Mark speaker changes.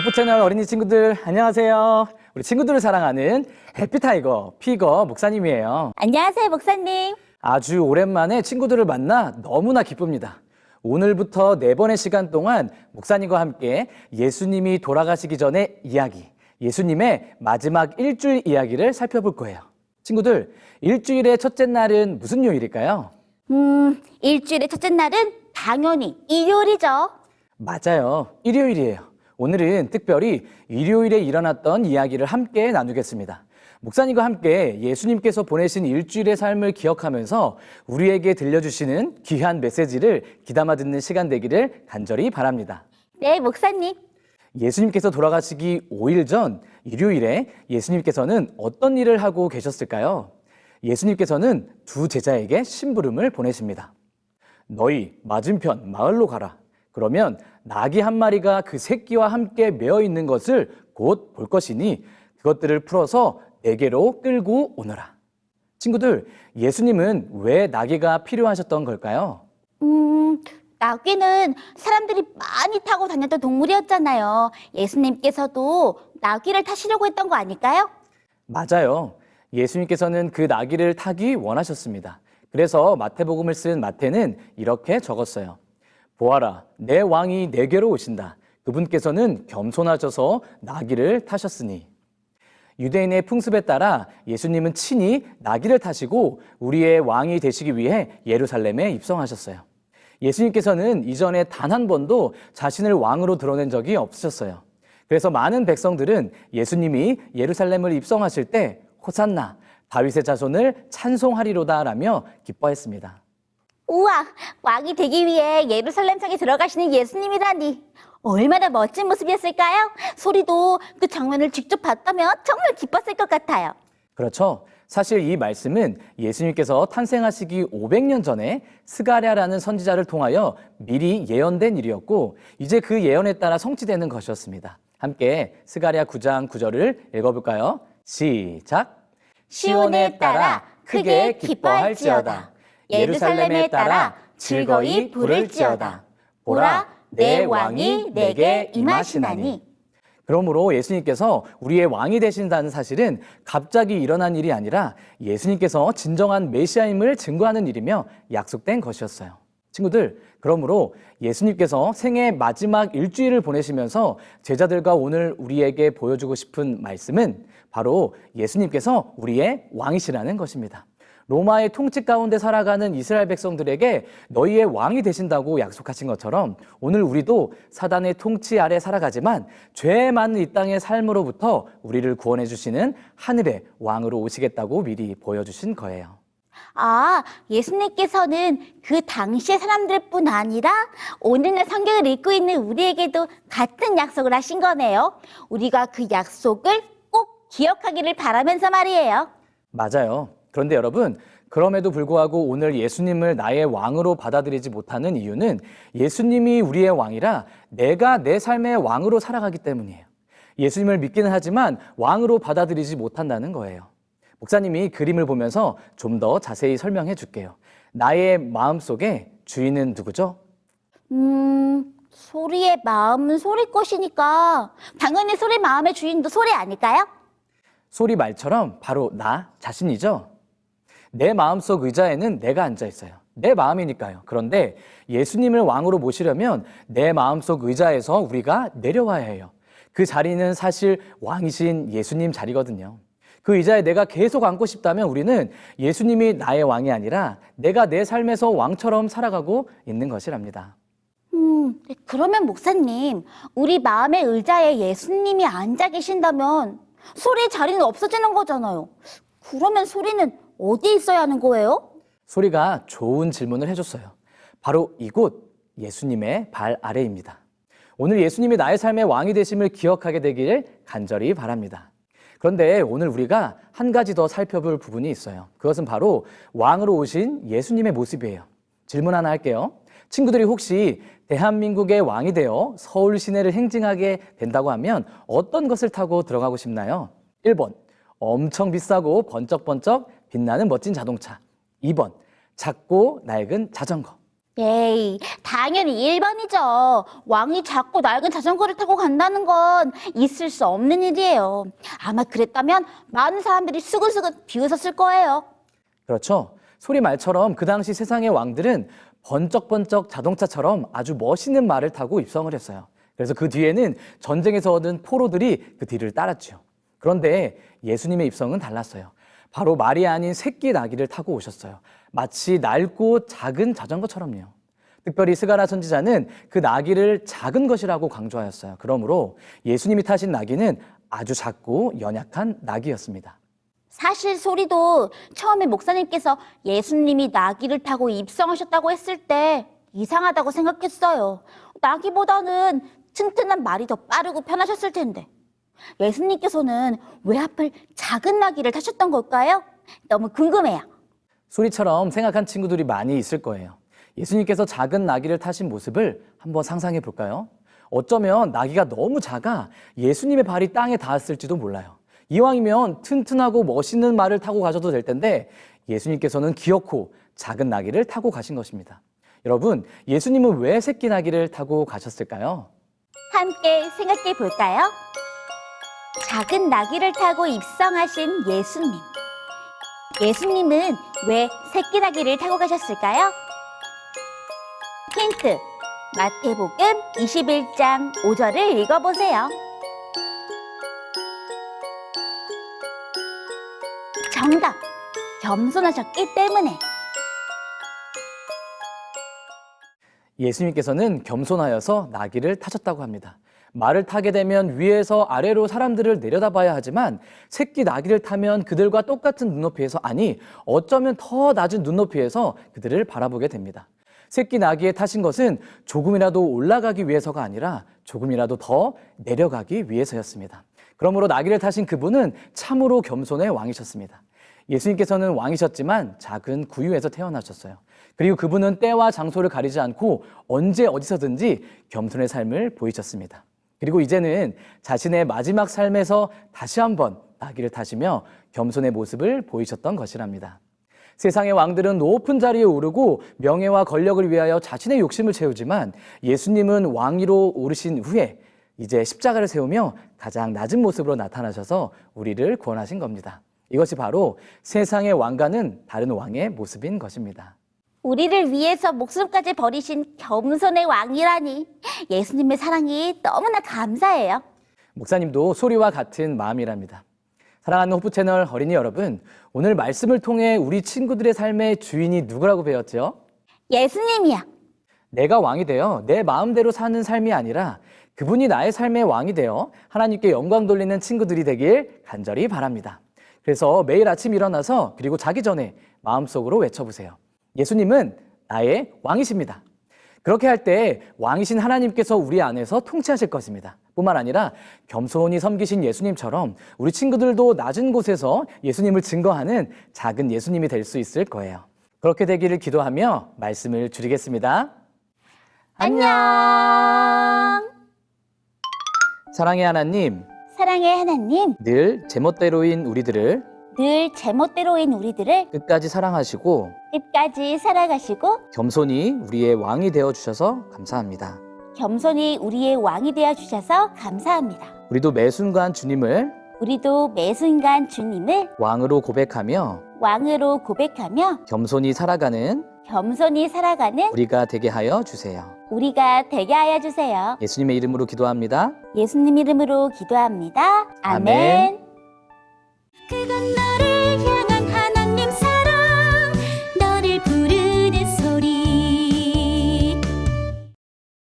Speaker 1: 독보 채널 어린이 친구들 안녕하세요. 우리 친구들을 사랑하는 해피타이거 피거 목사님이에요.
Speaker 2: 안녕하세요, 목사님.
Speaker 1: 아주 오랜만에 친구들을 만나 너무나 기쁩니다. 오늘부터 4번의 시간 동안 목사님과 함께 예수님이 돌아가시기 전의 이야기, 예수님의 마지막 일주일 이야기를 살펴볼 거예요. 친구들, 일주일의 첫째 날은 무슨 요일일까요?
Speaker 2: 일주일의 첫째 날은 당연히 일요일이죠.
Speaker 1: 맞아요. 일요일이에요. 오늘은 특별히 일요일에 일어났던 이야기를 함께 나누겠습니다. 목사님과 함께 예수님께서 보내신 일주일의 삶을 기억하면서 우리에게 들려주시는 귀한 메시지를 귀담아 듣는 시간 되기를 간절히 바랍니다.
Speaker 2: 네, 목사님.
Speaker 1: 예수님께서 돌아가시기 5일 전 일요일에 예수님께서는 어떤 일을 하고 계셨을까요? 예수님께서는 두 제자에게 심부름을 보내십니다. 너희 맞은편 마을로 가라. 그러면 나귀 한 마리가 그 새끼와 함께 매어 있는 것을 곧 볼 것이니 그것들을 풀어서 내게로 끌고 오너라. 친구들, 예수님은 왜 나귀가 필요하셨던 걸까요?
Speaker 2: 나귀는 사람들이 많이 타고 다녔던 동물이었잖아요. 예수님께서도 나귀를 타시려고 했던 거 아닐까요?
Speaker 1: 맞아요. 예수님께서는 그 나귀를 타기 원하셨습니다. 그래서 마태복음을 쓴 마태는 이렇게 적었어요. 보아라, 내 왕이 내게로 오신다. 그분께서는 겸손하셔서 나귀를 타셨으니. 유대인의 풍습에 따라 예수님은 친히 나귀를 타시고 우리의 왕이 되시기 위해 예루살렘에 입성하셨어요. 예수님께서는 이전에 단 한 번도 자신을 왕으로 드러낸 적이 없으셨어요. 그래서 많은 백성들은 예수님이 예루살렘을 입성하실 때 호산나, 다윗의 자손을 찬송하리로다 라며 기뻐했습니다.
Speaker 2: 우와, 왕이 되기 위해 예루살렘 성에 들어가시는 예수님이라니. 얼마나 멋진 모습이었을까요? 소리도 그 장면을 직접 봤다면 정말 기뻤을 것 같아요.
Speaker 1: 그렇죠. 사실 이 말씀은 예수님께서 탄생하시기 500년 전에 스가랴라는 선지자를 통하여 미리 예언된 일이었고 이제 그 예언에 따라 성취되는 것이었습니다. 함께 스가랴 9장 9절을 읽어볼까요? 시작!
Speaker 2: 시온에 따라 크게 기뻐할지어다. 예루살렘에 따라 즐거이 부를지어다. 보라, 내 왕이 내게 임하시나니.
Speaker 1: 그러므로 예수님께서 우리의 왕이 되신다는 사실은 갑자기 일어난 일이 아니라 예수님께서 진정한 메시아임을 증거하는 일이며 약속된 것이었어요. 친구들, 그러므로 예수님께서 생애 마지막 일주일을 보내시면서 제자들과 오늘 우리에게 보여주고 싶은 말씀은 바로 예수님께서 우리의 왕이시라는 것입니다. 로마의 통치 가운데 살아가는 이스라엘 백성들에게 너희의 왕이 되신다고 약속하신 것처럼 오늘 우리도 사단의 통치 아래 살아가지만 죄 많은 이 땅의 삶으로부터 우리를 구원해 주시는 하늘의 왕으로 오시겠다고 미리 보여주신 거예요.
Speaker 2: 아, 예수님께서는 그 당시의 사람들뿐 아니라 오늘날 성경을 읽고 있는 우리에게도 같은 약속을 하신 거네요. 우리가 그 약속을 꼭 기억하기를 바라면서 말이에요.
Speaker 1: 맞아요. 그런데 여러분, 그럼에도 불구하고 오늘 예수님을 나의 왕으로 받아들이지 못하는 이유는 예수님이 우리의 왕이라 내가 내 삶의 왕으로 살아가기 때문이에요. 예수님을 믿기는 하지만 왕으로 받아들이지 못한다는 거예요. 목사님이 그림을 보면서 좀 더 자세히 설명해 줄게요. 나의 마음속에 주인은 누구죠?
Speaker 2: 소리의 마음은 소리 것이니까 당연히 소리 마음의 주인도 소리 아닐까요?
Speaker 1: 소리 말처럼 바로 나 자신이죠? 내 마음속 의자에는 내가 앉아 있어요. 내 마음이니까요. 그런데 예수님을 왕으로 모시려면 내 마음속 의자에서 우리가 내려와야 해요. 그 자리는 사실 왕이신 예수님 자리거든요. 그 의자에 내가 계속 앉고 싶다면 우리는 예수님이 나의 왕이 아니라 내가 내 삶에서 왕처럼 살아가고 있는 것이랍니다.
Speaker 2: 그러면 목사님, 우리 마음의 의자에 예수님이 앉아 계신다면 소리의 자리는 없어지는 거잖아요. 그러면 소리는 어디에 있어야 하는 거예요?
Speaker 1: 소리가 좋은 질문을 해줬어요. 바로 이곳 예수님의 발 아래입니다. 오늘 예수님이 나의 삶의 왕이 되심을 기억하게 되길 간절히 바랍니다. 그런데 오늘 우리가 한 가지 더 살펴볼 부분이 있어요. 그것은 바로 왕으로 오신 예수님의 모습이에요. 질문 하나 할게요. 친구들이 혹시 대한민국의 왕이 되어 서울 시내를 행진하게 된다고 하면 어떤 것을 타고 들어가고 싶나요? 1번, 엄청 비싸고 번쩍번쩍 빛나는 멋진 자동차. 2번, 작고 낡은 자전거.
Speaker 2: 에이, 당연히 1번이죠. 왕이 작고 낡은 자전거를 타고 간다는 건 있을 수 없는 일이에요. 아마 그랬다면 많은 사람들이 수근수근 비웃었을 거예요.
Speaker 1: 그렇죠. 소리 말처럼 그 당시 세상의 왕들은 번쩍번쩍 자동차처럼 아주 멋있는 말을 타고 입성을 했어요. 그래서 그 뒤에는 전쟁에서 얻은 포로들이 그 뒤를 따랐죠. 그런데 예수님의 입성은 달랐어요. 바로 말이 아닌 새끼 나귀를 타고 오셨어요. 마치 낡고 작은 자전거처럼요. 특별히 스가랴 선지자는 그 나귀를 작은 것이라고 강조하였어요. 그러므로 예수님이 타신 나귀는 아주 작고 연약한 나귀였습니다.
Speaker 2: 사실 소리도 처음에 목사님께서 예수님이 나귀를 타고 입성하셨다고 했을 때 이상하다고 생각했어요. 나귀보다는 튼튼한 말이 더 빠르고 편하셨을 텐데. 예수님께서는 왜 하필 작은 나귀를 타셨던 걸까요? 너무 궁금해요.
Speaker 1: 소리처럼 생각한 친구들이 많이 있을 거예요. 예수님께서 작은 나귀를 타신 모습을 한번 상상해 볼까요? 어쩌면 나귀가 너무 작아 예수님의 발이 땅에 닿았을지도 몰라요. 이왕이면 튼튼하고 멋있는 말을 타고 가셔도 될 텐데 예수님께서는 귀엽고 작은 나귀를 타고 가신 것입니다. 여러분, 예수님은 왜 새끼 나귀를 타고 가셨을까요?
Speaker 2: 함께 생각해 볼까요? 작은 나귀를 타고 입성하신 예수님. 예수님은 왜 새끼 나귀를 타고 가셨을까요? 힌트, 마태복음 21장 5절을 읽어보세요. 정답, 겸손하셨기 때문에.
Speaker 1: 예수님께서는 겸손하여서 나귀를 타셨다고 합니다. 말을 타게 되면 위에서 아래로 사람들을 내려다봐야 하지만 새끼 나귀를 타면 그들과 똑같은 눈높이에서, 아니 어쩌면 더 낮은 눈높이에서 그들을 바라보게 됩니다. 새끼 나귀에 타신 것은 조금이라도 올라가기 위해서가 아니라 조금이라도 더 내려가기 위해서였습니다. 그러므로 나귀를 타신 그분은 참으로 겸손의 왕이셨습니다. 예수님께서는 왕이셨지만 작은 구유에서 태어나셨어요. 그리고 그분은 때와 장소를 가리지 않고 언제 어디서든지 겸손의 삶을 보이셨습니다. 그리고 이제는 자신의 마지막 삶에서 다시 한번 나귀를 타시며 겸손의 모습을 보이셨던 것이랍니다. 세상의 왕들은 높은 자리에 오르고 명예와 권력을 위하여 자신의 욕심을 채우지만 예수님은 왕위로 오르신 후에 이제 십자가를 세우며 가장 낮은 모습으로 나타나셔서 우리를 구원하신 겁니다. 이것이 바로 세상의 왕과는 다른 왕의 모습인 것입니다.
Speaker 2: 우리를 위해서 목숨까지 버리신 겸손의 왕이라니 예수님의 사랑이 너무나 감사해요.
Speaker 1: 목사님도 소리와 같은 마음이랍니다. 사랑하는 호프 채널 어린이 여러분, 오늘 말씀을 통해 우리 친구들의 삶의 주인이 누구라고 배웠죠?
Speaker 2: 예수님이야.
Speaker 1: 내가 왕이 되어 내 마음대로 사는 삶이 아니라 그분이 나의 삶의 왕이 되어 하나님께 영광 돌리는 친구들이 되길 간절히 바랍니다. 그래서 매일 아침 일어나서 그리고 자기 전에 마음속으로 외쳐보세요. 예수님은 나의 왕이십니다. 그렇게 할 때 왕이신 하나님께서 우리 안에서 통치하실 것입니다. 뿐만 아니라 겸손히 섬기신 예수님처럼 우리 친구들도 낮은 곳에서 예수님을 증거하는 작은 예수님이 될 수 있을 거예요. 그렇게 되기를 기도하며 말씀을 줄이겠습니다.
Speaker 2: 안녕.
Speaker 1: 사랑의 하나님,
Speaker 2: 사랑의 하나님,
Speaker 1: 늘 제멋대로인 우리들을
Speaker 2: 늘 제멋대로인 우리들을
Speaker 1: 끝까지 사랑하시고
Speaker 2: 끝까지 살아가시고
Speaker 1: 겸손히 우리의 왕이 되어 주셔서 감사합니다.
Speaker 2: 겸손히 우리의 왕이 되어 주셔서 감사합니다.
Speaker 1: 우리도 매 순간 주님을
Speaker 2: 우리도 매 순간 주님을
Speaker 1: 왕으로 고백하며
Speaker 2: 왕으로 고백하며
Speaker 1: 겸손히 살아가는
Speaker 2: 겸손히 살아가는
Speaker 1: 우리가 되게 하여 주세요.
Speaker 2: 우리가 되게 하여 주세요.
Speaker 1: 예수님의 이름으로 기도합니다.
Speaker 2: 예수님 이름으로 기도합니다.
Speaker 1: 아멘.
Speaker 2: 아멘. 그건